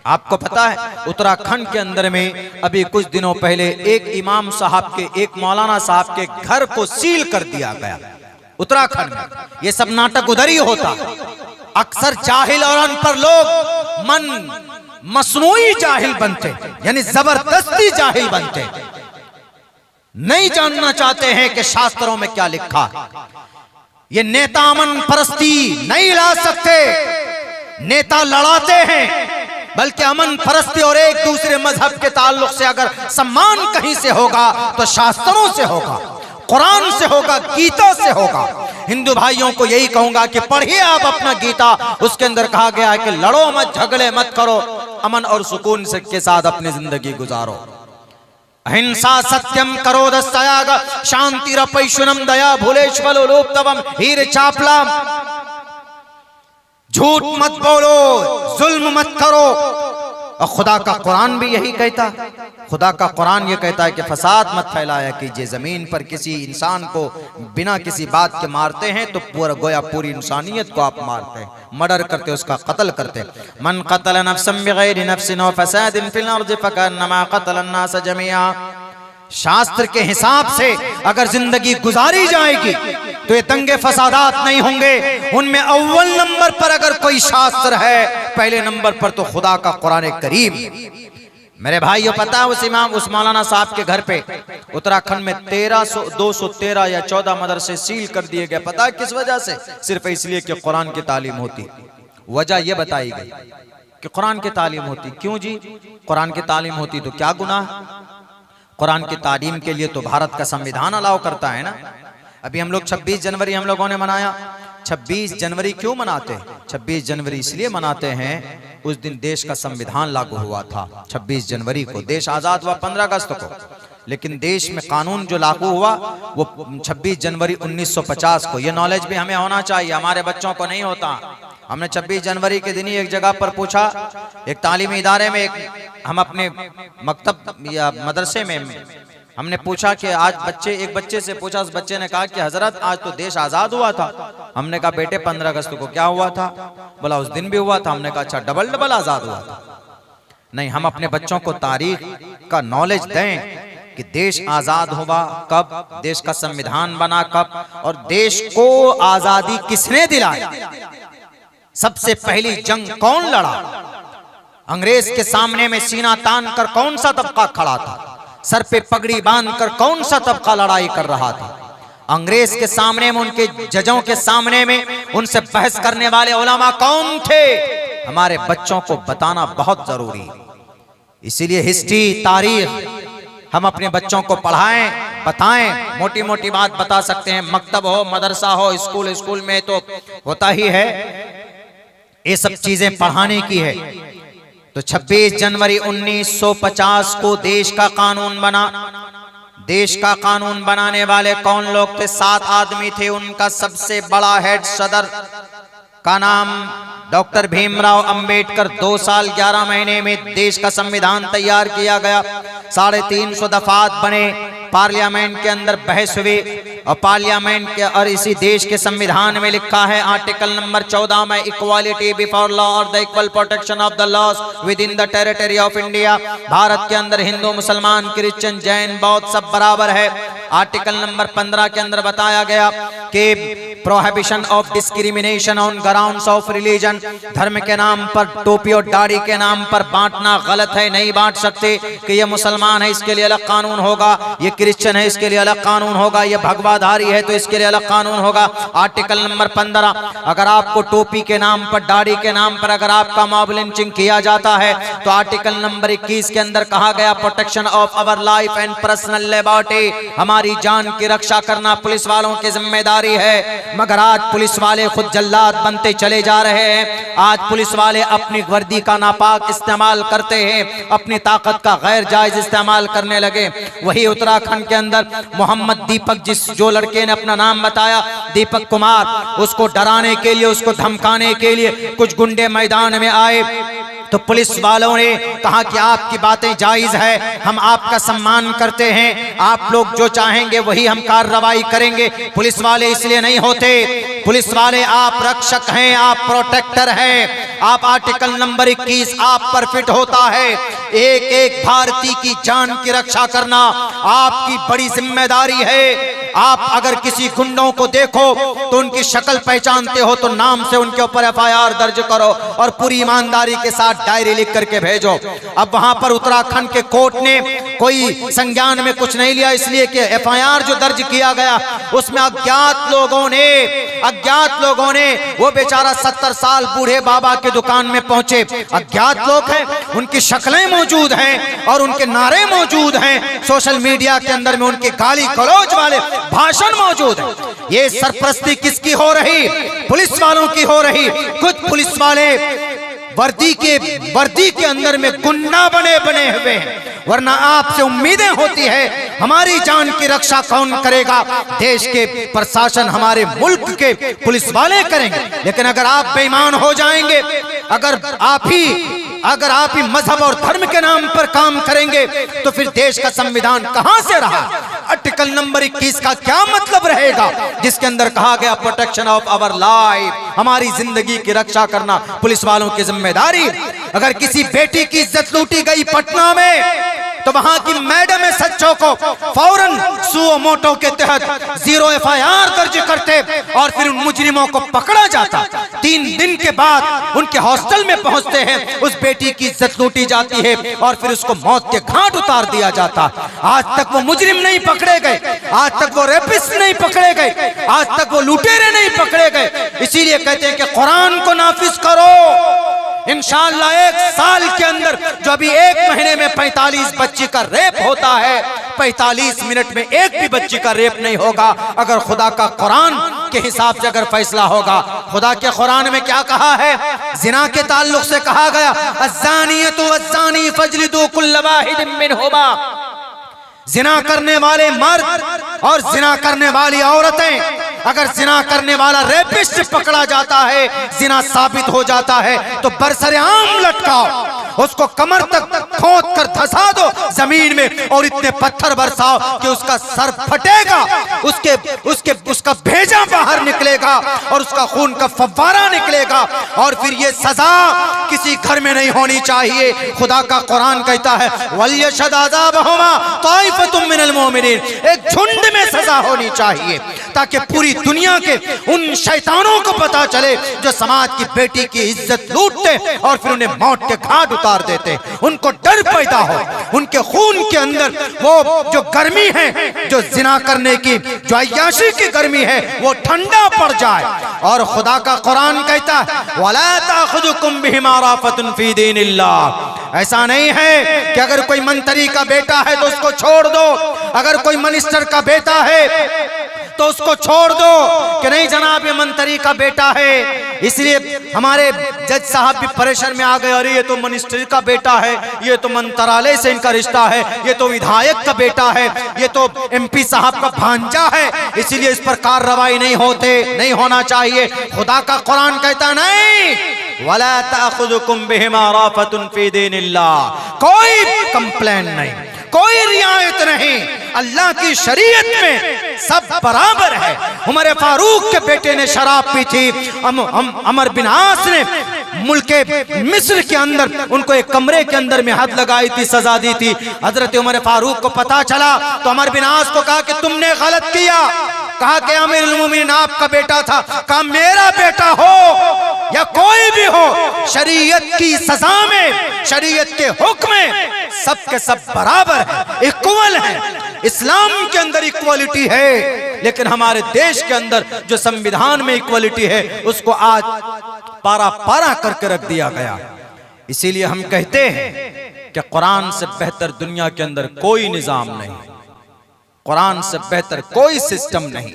आपको पता है उत्तराखंड के अंदर में अभी कुछ दिनों पहले एक इमाम साहब के, एक मौलाना साहब के घर को सील कर दिया गया उत्तराखंड में। ये सब नाटक उधर ही होता। अक्सर जाहिल और अनपढ़ लोग मसनूई जाहिल बनते, यानी जबरदस्ती जाहिल बनते, नहीं जानना चाहते हैं कि शास्त्रों में क्या लिखा। ये नेता अमन परस्ती नहीं ला सकते, नेता लड़ाते हैं, बल्कि अमन परस्ती और एक दूसरे मजहब के ताल्लुक से अगर सम्मान कहीं से होगा तो शास्त्रों से होगा, कुरान से होगा, गीता से होगा। हिंदू भाइयों को यही कहूंगा कि पढ़िए आप अपना गीता, उसके अंदर कहा गया है कि लड़ो मत, झगड़े मत करो, अमन और सुकून के साथ अपनी जिंदगी गुजारो। अहिंसा सत्यम करो दस्याग शांतिरपैशुनम दया भूलेश्वलो लोप्तवम हीर चापला। झूठ मत बोलो, जुल्म मत करो। और खुदा का कुरान भी यही कहता, खुदा का कुरान ये कहता है कि फसाद मत फैलाया कीजिए ज़मीन पर। किसी इंसान को बिना किसी बात के मारते हैं तो पूरा गोया पूरी इंसानियत को आप मारते हैं, मर्डर करते, उसका कत्ल करते। मन क़तल नफ्सन बिग़ैरि नफ्सिन व फ़सादिन फ़िल अर्ज़ि फ़कअन्नमा क़तल अन्नास जमीआ। शास्त्र के हिसाब से अगर जिंदगी गुजारी जाएगी तो ये दंगे फसादात नहीं होंगे। उनमें अव्वल नंबर पर अगर कोई शास्त्र है, पहले नंबर पर तो खुदा का कुरान करीम। मेरे भाइयों, पता है उस इमाम, उस मौलाना साहब के घर पे उत्तराखंड में 213 या 14 मदरसे सील कर दिए गए। पता है किस वजह से? सिर्फ इसलिए कि कुरान की तालीम होती। वजह यह बताई गई कि कुरान की तालीम होती। क्यों जी? कुरान की तालीम होती तो क्या गुनाह? कुरान की तालीम के लिए तो भारत का संविधान अलाउ करता है ना। अभी हम लोग 26 जनवरी हम लोगों ने मनाया। 26 जनवरी क्यों मनाते हैं? 26 जनवरी इसलिए मनाते हैं, उस दिन देश का संविधान लागू हुआ था। 26 जनवरी को देश आज़ाद हुआ 15 अगस्त को, लेकिन देश में कानून जो लागू हुआ वो 26 जनवरी 1950 को। ये नॉलेज भी हमें होना चाहिए, हमारे बच्चों को नहीं होता। हमने 26 जनवरी के दिन ही एक जगह पर पूछा, एक तालीमी इदारे में, हम अपने मकतब या मदरसे में हमने पूछा कि आज एक बच्चे से पूछा, उस बच्चे ने कहा कि हजरत आज तो देश आज़ाद हुआ था। हमने कहा बेटे 15 अगस्त को क्या हुआ था? बोला उस दिन भी हुआ था। हमने कहा अच्छा, डबल आज़ाद हुआ था। नहीं, हम अपने बच्चों को तारीख का नॉलेज दें कि देश आज़ाद हुआ कब, देश का संविधान बना कब, और देश को आज़ादी किसने दिलाई। सबसे पहली जंग कौन लड़ा? अंग्रेज के सामने में सीना तान कर कौन सा तबका खड़ा था? सर पे पगड़ी बांधकर कौन सा तबका लड़ाई कर रहा था? अंग्रेज के सामने में, उनके जजों के सामने में उनसे बहस करने वाले उलमा कौन थे? हमारे बच्चों को बताना बहुत जरूरी है। इसीलिए हिस्ट्री, तारीख हम अपने बच्चों को पढ़ाएं, बताएं। मोटी मोटी बात बता सकते हैं, मकतब हो, मदरसा हो, स्कूल में तो होता ही है, ये सब चीजें पढ़ाने की है। तो 26 जनवरी 1950 को देश का कानून बना। देश का कानून बनाने वाले कौन लोग थे? 7 आदमी थे। उनका सबसे बड़ा हेड सदर का नाम डॉक्टर भीमराव अंबेडकर। 2 साल 11 महीने में देश का संविधान तैयार किया गया। 350 दफात बने, पार्लियामेंट के अंदर बहस हुई, और पार्लियामेंट के और इसी देश के संविधान में लिखा है आर्टिकल नंबर 14 में, इक्वालिटी बिफोर लॉ और the equal protection of the laws within the territory of India. Bharat के अंदर हिंदू, मुसलमान, क्रिश्चियन, जैन, बौद्ध सब बराबर है। आर्टिकल नंबर 15 के अंदर बताया गया कि prohibition of discrimination on grounds of religion. धर्म के नाम पर, टोपी और दाढ़ी के नाम पर बांटना गलत है, नहीं बांट सकते कि ये मुसलमान है इसके लिए अलग कानून होगा, ये क्रिश्चियन है इसके लिए अलग कानून होगा, ये भगवाधारी है तो इसके लिए अलग कानून होगा। आर्टिकल नंबर 15, अगर आपको टोपी के नाम पर, दाढ़ी के नाम पर अगर आपका मॉब लिंचिंग किया जाता है तो आर्टिकल नंबर 21 के अंदर कहा गया protection of our life and personal liberty. हमारी जान की रक्षा करना पुलिस वालों की जिम्मेदारी है। मगर आज पुलिस वाले खुद जल्लाद बनते चले जा रहे हैं। आज पुलिस वाले अपनी वर्दी का नापाक इस्तेमाल करते हैं, अपनी ताकत का गैर जायज इस्तेमाल करने लगे। वही उत्तराखंड के अंदर मोहम्मद दीपक, जो लड़के ने अपना नाम बताया दीपक कुमार, उसको डराने के लिए, उसको धमकाने के लिए कुछ गुंडे मैदान में आए तो पुलिस वालों ने कहा कि आपकी बातें जायज है, हम आपका सम्मान करते हैं, आप लोग जो चाहेंगे वही हम कार्रवाई करेंगे। पुलिस वाले इसलिए नहीं होते पुलिस वाले आप रक्षक हैं, आप प्रोटेक्टर हैं, आप आर्टिकल नंबर 21 आप पर फिट होता है। एक एक भारतीय की जान की रक्षा करना आपकी बड़ी जिम्मेदारी है। आप अगर किसी गुंडों को देखो तो उनकी शक्ल पहचानते हो तो नाम से उनके ऊपर FIR दर्ज करो और पूरी ईमानदारी के साथ डायरी लिख करके भेजो। अब वहां पर उत्तराखंड के कोर्ट ने कोई संज्ञान में कुछ नहीं लिया, इसलिए कि FIR जो दर्ज किया गया उसमें अज्ञात लोगों ने वो बेचारा 70 साल बूढ़े बाबा के दुकान में पहुंचे। अज्ञात लोग हैं, उनकी शक्लें मौजूद हैं और उनके नारे मौजूद हैं, सोशल मीडिया के अंदर में उनके गाली गलौज वाले भाषण मौजूद है। ये सरपरस्ती किसकी हो रही? पुलिस वालों की हो रही। खुद पुलिस वाले वर्दी के अंदर में गुंडा बने हुए हैं, वरना आपसे उम्मीदें होती है हमारी जान की रक्षा कौन करेगा? देश के प्रशासन, हमारे मुल्क के पुलिस वाले करेंगे। लेकिन अगर आप बेईमान हो जाएंगे, अगर आप ही मजहब और धर्म के नाम पर काम करेंगे तो फिर देश का संविधान कहां से रहा? आर्टिकल नंबर 21 का क्या मतलब रहेगा, जिसके अंदर कहा गया प्रोटेक्शन ऑफ आवर लाइफ, हमारी जिंदगी की रक्षा करना पुलिस वालों की जिम्मेदारी। अगर किसी बेटी की इज्जत लूटी गई पटना में तो वहां की मैडम सच्चों को फौरन सुओ मोटो के तहत 0 FIR दर्ज करते और फिर उन मुजरिमों को पकड़ा जाता। 3 दिन के बाद उनके हॉस्टल में पहुंचते हैं, उस बेटी की इज्जत लूटी जाती है और फिर उसको मौत के घाट उतार दिया जाता। आज तक वो मुजरिम नहीं पकड़े गए, आज तक वो रेपिस्ट नहीं पकड़े गए, आज तक वो लुटेरे नहीं पकड़े गए। इसीलिए कहते हैं कि कुरान को नाफिज करो। इंशाअल्लाह 1 साल के अंदर जो अभी 1 महीने में 45 बच्ची का रेप होता है, 45 मिनट में एक भी बच्ची का रेप नहीं होगा अगर खुदा का कुरान के हिसाब से अगर फैसला होगा। खुदा के कुरान में क्या कहा है? जिना के ताल्लुक से कहा गया, अज़्ज़ानियतु वज़्ज़ानी फजलिदू कुल्ल वाहिदिन मिनहुमा। जिना करने वाले मर्द और जिना करने वाली औरतें, अगर जिना करने वाला रेपिस्ट पकड़ा जाता है, जिना साबित हो जाता है, तो बरसरेआम लटकाओ, उसको कमर तक खोद कर धंसा दो जमीन में और इतने पत्थर बरसाओ कि उसका सर फटेगा, उसका भेजा बाहर निकलेगा और उसका खून का फव्वारा निकलेगा। और फिर ये सजा किसी घर में नहीं होनी चाहिए। खुदा का कुरान कहता है, वलियशद अज़ाबहुमा ताइफतुम मिनल मोमिनीन, एक झुंड में सजा होनी चाहिए ताकि पूरी दुनिया के उन शैतानों को पता चले जो समाज की बेटी की इज्जत लूटते और फिर उन्हें मौत के घाट उतार देते। उनको डर पैदा हो, उनके खून के अंदर वो जो गर्मी है, जो जिना करने की, जो अय्याशी की गर्मी है, वो ठंडा पड़ जाए। और खुदा का कुरान कहता है, वला ताखुजुकुम बिहिमा राफतुन फी दीनिल्लाह। ऐसा नहीं है कि अगर कोई मंत्री का बेटा है तो उसको छोड़ दो, अगर कोई मिनिस्टर का बेटा है तो उसको छोड़ दो कि नहीं जनाब ये मंत्री का बेटा है। इसलिए हमारे जज साहब भी परेशान में आ गए, अरे ये तो मिनिस्टर का बेटा है, ये तो मंत्रालय से इनका रिश्ता है, ये तो विधायक का बेटा है, ये तो MP साहब का भांजा है, इसीलिए इस पर कार्रवाई नहीं होना चाहिए। खुदा का कुरान कहता नहीं, वला ताखुजुकुम बिहिमा राफतुन फी दीनिल्लाह, कोई कंप्लेन नहीं, कोई रियायत नहीं। अल्लाह की शरीयत में सब बराबर है। उमर फारूक के बेटे ने शराब पी थी, अमर बिन आस ने मुल्क मिस्र के अंदर उनको एक कमरे के अंदर में हद लगाई थी, सजा दी थी। हजरत उमर फारूक को पता चला तो अमर बिन आस को कहा कि तुमने गलत किया। कहा कि अमीरुल मोमिनीन आपका बेटा था। कहा मेरा बेटा हो या कोई भी हो, शरीयत की सजा में, शरीयत के हुक्म में सब के सब बराबर है, इक्वल है। इस्लाम के अंदर इक्वलिटी है, लेकिन हमारे देश के अंदर जो संविधान में इक्वलिटी है उसको आज पारा पारा करके रख दिया गया। इसीलिए हम कहते हैं कि कुरान से बेहतर दुनिया के अंदर कोई निजाम नहीं, कुरान से बेहतर कोई सिस्टम नहीं।